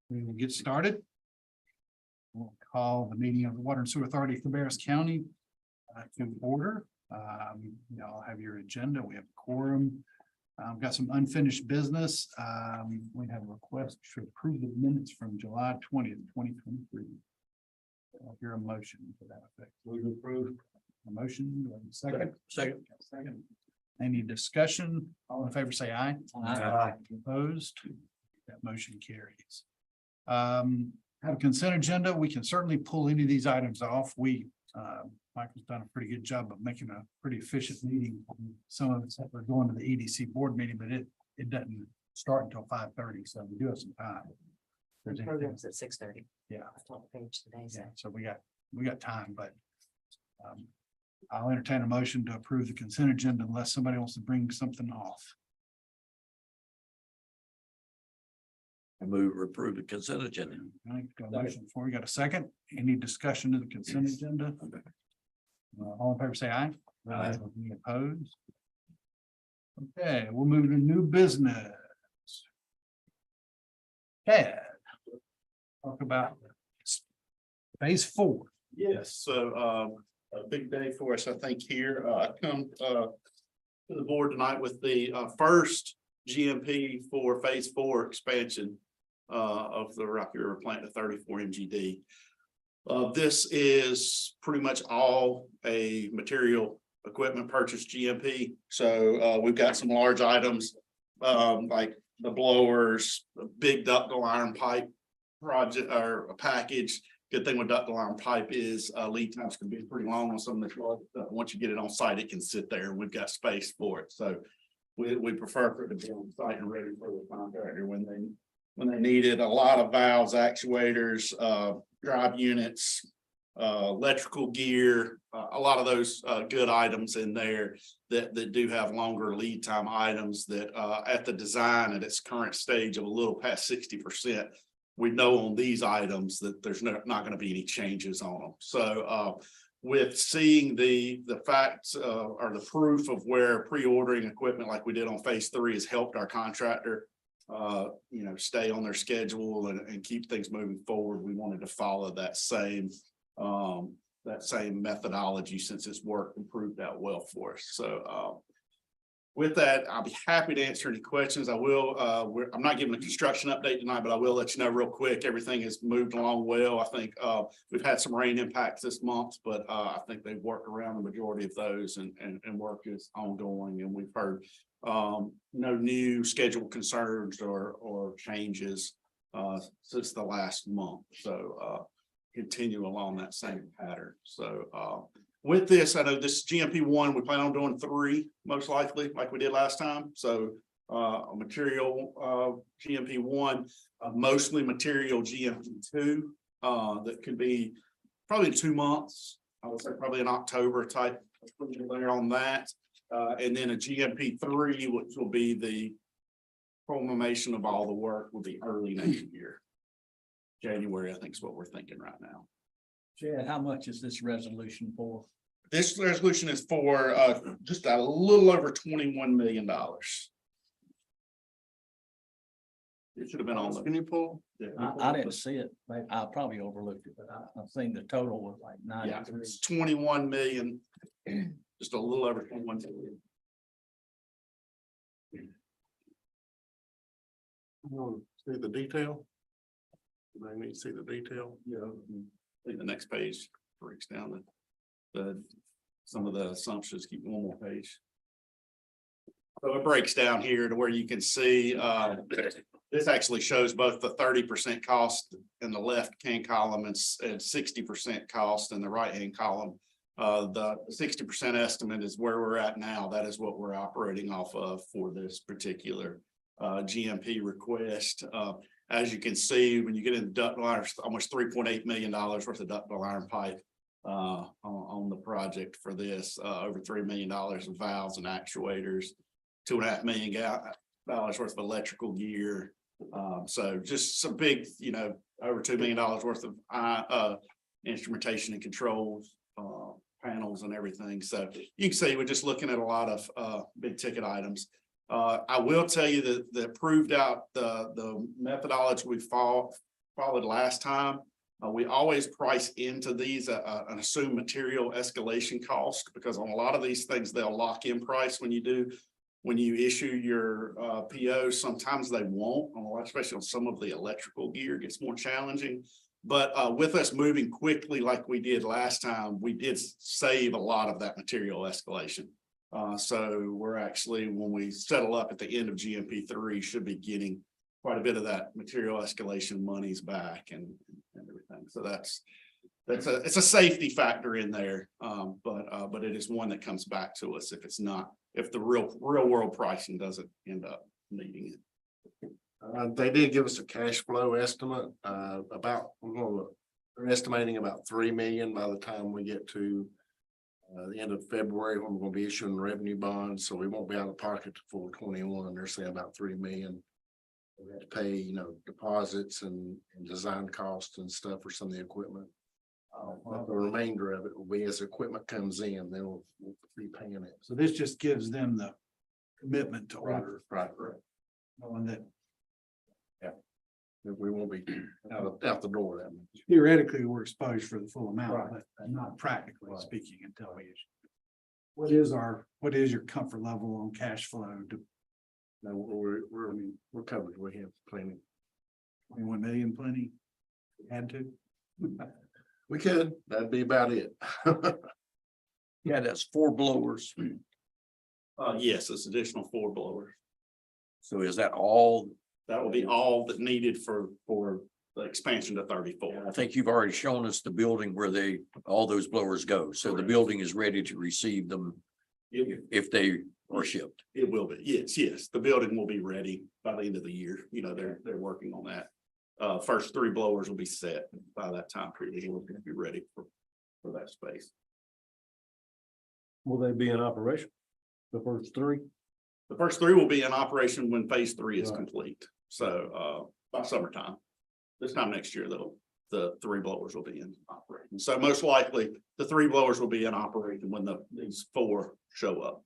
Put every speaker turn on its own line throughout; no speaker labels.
We will get started. We'll call the meeting of the Water and Sewer Authority of Cabarrus County to order. Y'all have your agenda. We have a quorum. We've got some unfinished business. We have a request to approve the minutes from July 20th, 2023. I'll hear a motion to that effect. We approve a motion. Do I have a second? Second. Any discussion? All in favor, say aye.
Aye.
Opposed? That motion carries. Have a consent agenda. We can certainly pull any of these items off. Michael's done a pretty good job of making a pretty efficient meeting. Some of us are going to the EDC board meeting, but it doesn't start until 5:30, so we do have some time.
The program's at 6:30.
Yeah.
I thought the page today.
Yeah, so we got time, but I'll entertain a motion to approve the consent agenda unless somebody wants to bring something off.
I move to approve the consent agenda.
All right, got a motion before we got a second. Any discussion of the consent agenda? All in favor, say aye.
Aye.
Any opposed? Okay, we'll move to new business. Ted, talk about phase 4.
Yes, so a big day for us, I think, here. I come to the board tonight with the first GMP for phase 4 expansion of the Rocky River plant to 34 MGD. This is pretty much all a material equipment purchase GMP. So we've got some large items like the blowers, the big ductile iron pipe project or a package. Good thing with ductile iron pipe is lead times can be pretty long on some of the once you get it on site, it can sit there. We've got space for it. So we prefer for it to be on site and ready for the contractor when they need it. A lot of valves, actuators, drive units, electrical gear, a lot of those good items in there that do have longer lead time items that at the design at its current stage of a little past 60%. We know on these items that there's not going to be any changes on them. So with seeing the facts or the proof of where pre-ordering equipment like we did on phase 3 has helped our contractor stay on their schedule and keep things moving forward, we wanted to follow that same methodology since it's worked and proved out well for us. So with that, I'll be happy to answer any questions. I will. I'm not giving a construction update tonight, but I will let you know real quick. Everything has moved along well. I think we've had some rain impacts this month, but I think they've worked around the majority of those and work is ongoing. And we've heard no new schedule concerns or changes since the last month. So continue along that same pattern. So with this, I know this GMP 1, we plan on doing 3 most likely, like we did last time. So a material GMP 1, mostly material GMP 2 that could be probably 2 months. I would say probably in October type there on that. And then a GMP 3, which will be the culmination of all the work, will be early next year. January, I think is what we're thinking right now.
Chad, how much is this resolution for?
This resolution is for just a little over $21 million. It should have been on the. Can you pull? Yeah,
I didn't see it. I probably overlooked it, but I've seen the total was like
yeah,
93.
it's 21 million, just a little over 21 million.
You want to see the detail? Do they need to see the detail?
Yeah. I think the next page breaks down some of the assumptions. Keep one more page. So it breaks down here to where you can see this actually shows both the 30% cost in the left-hand column and 60% cost in the right-hand column. The 60% estimate is where we're at now. That is what we're operating off of for this particular GMP request. As you can see, when you get into ductile iron, almost $3.8 million worth of ductile iron pipe on the project for this, over $3 million of valves and actuators, $2.5 million worth of electrical gear. So just some big, over $2 million worth of instrumentation and controls, panels and everything. So you can see we're just looking at a lot of big ticket items. I will tell you that proved out the methodology we followed last time. We always price into these an assumed material escalation cost, because on a lot of these things, they'll lock in price when you issue your POs. Sometimes they won't, especially on some of the electrical gear gets more challenging. But with us moving quickly like we did last time, we did save a lot of that material escalation. So we're actually, when we settle up at the end of GMP 3, should be getting quite a bit of that material escalation monies back and everything. So it's a safety factor in there. But it is one that comes back to us if the real world pricing doesn't end up needing it.
They did give us a cash flow estimate, they're estimating about 3 million by the time we get to the end of February, when we're gonna be issuing revenue bonds, so we won't be out of pocket to full 21. They're saying about 3 million. We have to pay, deposits and design costs and stuff for some of the equipment. The remainder of it will be as equipment comes in, then we'll be paying it.
So this just gives them the commitment to order.
Right.
Knowing that
We won't be out the door that much.
theoretically, we're exposed for the full amount,
Right.
but not practically
Right.
speaking until we issue. What is your comfort level on cash flow?
No, we're covered. We have plenty.
21 million, plenty? Had to?
We could, that'd be about it.
Yeah, that's 4 blowers.
Yes, it's additional 4 blowers.
So is that all?
That will be all that needed for the expansion to 34.
I think you've already shown us the building where all those blowers go. So the
Correct.
building is ready to receive them if they are shipped.
It will be, yes, the building will be ready by the end of the year, they're working on that. First 3 blowers will be set by that time period, we're gonna be ready for that space.
Will they be in operation? The first 3?
The first 3 will be in operation when phase 3 is
Right.
complete, so by summertime. This time next year, the 3 blowers will be in operation, so most likely the 3 blowers will be in operation when these 4 show up.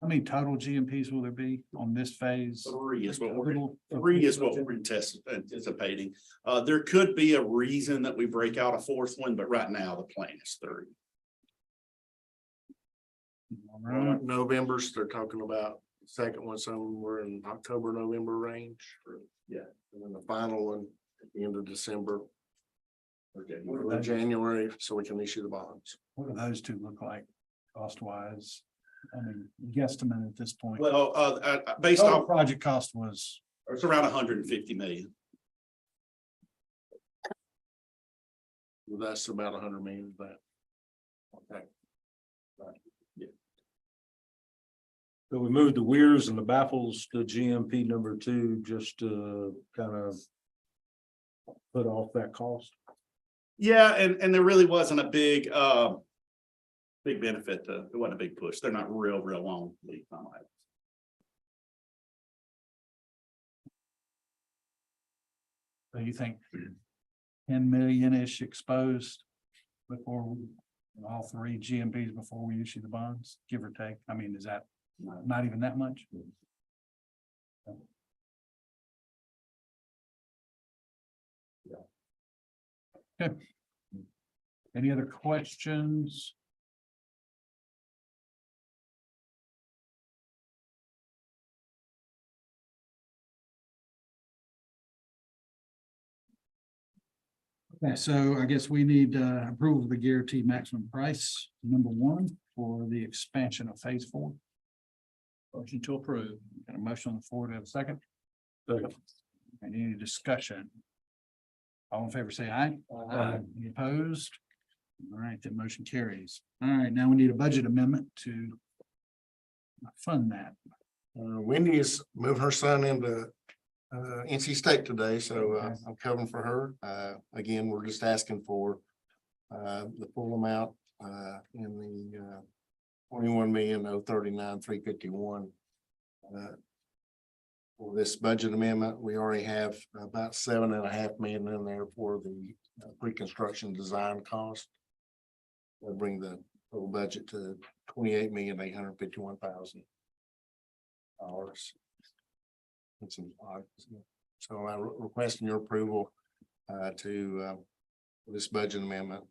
How many total GMPs will there be on this phase?
3 is what we're
Total?
3 is what we're anticipating. There could be a reason that we break out a 4th one, but right now the plan is 3.
All right.
November's, they're talking about the second one somewhere in October, November range.
Yeah.
And then the final one at the end of December,
Okay.
or January, so we can issue the bonds.
What do those two look like cost wise? I mean, guesstimate at this point.
Well, based
Total
on,
project cost was,
it's around 150 million.
Well, that's about 100 million of that. Okay.
So we moved the weirs and the baffles to GMP number 2, just to kind of put off that cost.
Yeah, and there really wasn't a big benefit to, it wasn't a big push. They're not real long lead time items.
so you think 10 million-ish exposed before all 3 GMPs before we issue the bonds, give or take? I mean, is that not even that much? Okay. Any other questions? Okay, so I guess we need approval of the guaranteed maximum price, number 1, for the expansion of phase 4. Motion to approve. Got a motion on the floor. Do I have a second?
Second.
Any discussion? All in favor, say aye.
Aye.
Any opposed? All right, that motion carries. All right, now we need a budget amendment to fund that.
Wendy is moving her son into NC State today, so I'm covering for her. Again, we're just asking for the full amount in the 21,039,351. For this budget amendment, we already have about 7.5 million in there for the pre-construction design cost. That'll bring the total budget to 28,851,000. dollars. So I'm requesting your approval to this budget amendment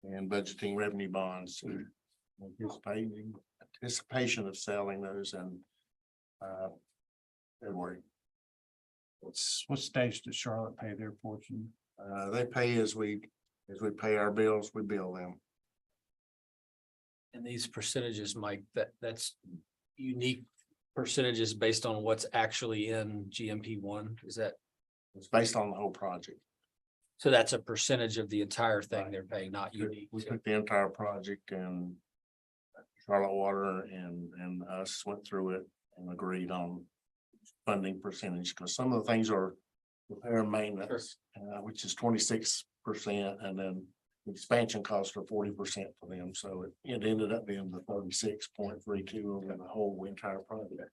and budgeting revenue bonds. Anticipation of selling those in February.
What stage does Charlotte pay their portion?
They pay as we pay our bills, we bill them.
And these percentages, Mike, that's unique percentages based on what's actually in GMP one, is that?
It's based on the whole project.
So that's a percentage of the entire thing they're paying, not unique.
We took the entire project and Charlotte Water and us went through it and agreed on funding percentage, because some of the things are repair and maintenance, which is 26%, and then expansion costs are 40% for them, so it ended up being the 36.32 over the whole entire project.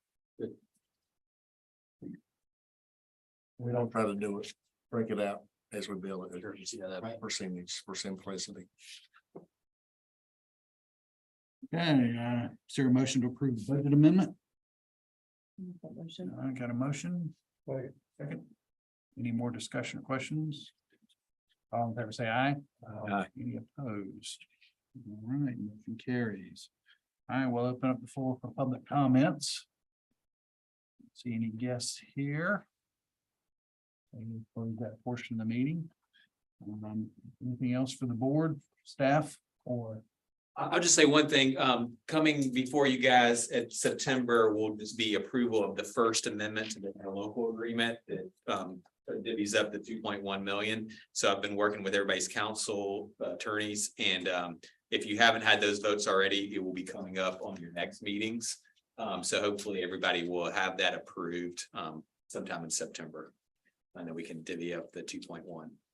We don't try to do it, break it out as we bill it.
Yeah, that-
Percentage for simplicity.
Okay, is there a motion to approve the budget amendment?
Motion.
I got a motion. Second. Any more discussion or questions? All in favor, say aye.
Aye.
Any opposed? All right, motion carries. All right, we'll open up the floor for public comments. See any guests here? And we'll close that portion of the meeting. Anything else for the board, staff, or?
I'll just say one thing, coming before you guys at September will just be approval of the First Amendment to the local agreement that divvies up the 2.1 million. So I've been working with everybody's council attorneys, and if you haven't had those votes already, it will be coming up on your next meetings. So hopefully everybody will have that approved sometime in September. And then we can divvy up the 2.1.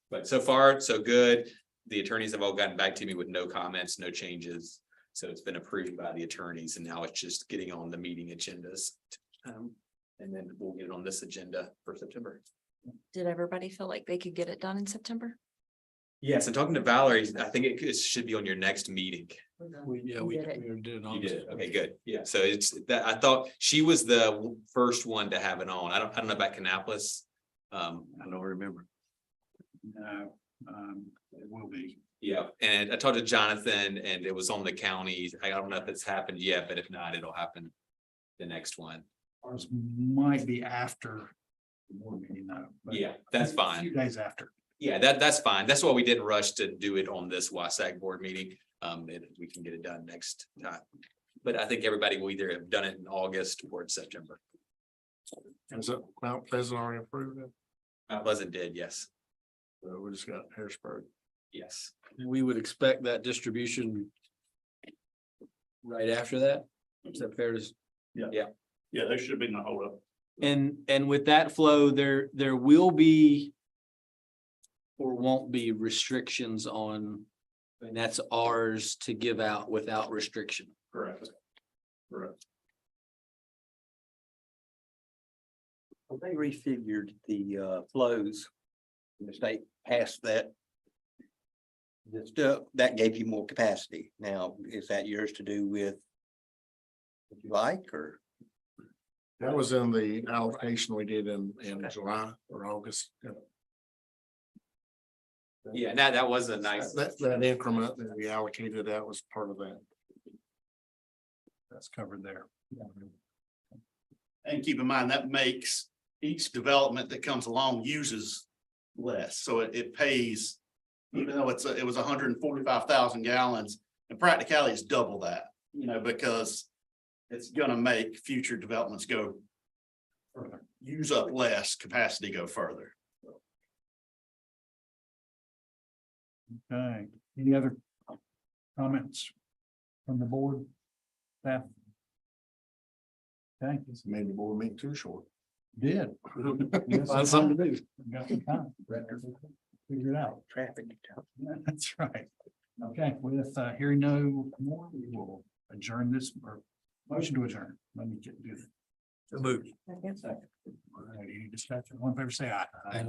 But so far, so good. The attorneys have all gotten back to me with no comments, no changes. So it's been approved by the attorneys, and now it's just getting on the meeting agendas. And then we'll get it on this agenda for September.
Did everybody feel like they could get it done in September?
Yes, and talking to Valerie, I think it should be on your next meeting.
We did it.
You did, okay, good. Yeah, so it's that, I thought she was the first one to have it on. I don't know about Kannapolis.
I don't remember.
No, it will be.
Yeah, and I talked to Jonathan and it was on the county. I don't know if it's happened yet, but if not, it'll happen the next one.
Ours might be after the board meeting though. but
Yeah, that's
a
fine.
few days after.
Yeah, that's fine. That's why we didn't rush to do it on this WSAC board meeting. We can get it done next time. But I think everybody will either have done it in August or in September.
Is it Mount Pleasant already approved it?
Mount Pleasant did, yes,
So we just got Harrisburg.
yes.
We would expect that distribution right after that. Is that fair to?
Yeah, there should be no hold up.
And with that flow, there will be or won't be restrictions on, and that's ours to give out without restriction.
Correct. Correct.
Well, they refigured the flows. The state passed that. The stuff that gave you more capacity. Now, is that yours to do with what you like, or?
That was in the allocation we did in July or August.
Yeah, and that was a nice,
That increment that we allocated, that was part of that.
That's covered there.
And keep in mind, that makes each development that comes along uses less, so it pays. Even though it was 145,000 gallons, in practicality, it's double that, because it's gonna make future developments go further, use up less capacity, go further.
Okay, any other comments from the board? Staff? Okay,
Made the board meeting too short.
did.
Find something to do.
Got some time. Figure it out.
Traffic.
That's right. Okay, with hearing no more, we will adjourn this or motion to adjourn. Let me do that.
So moved.
All right, any discussion? One favor, say aye.
Aye.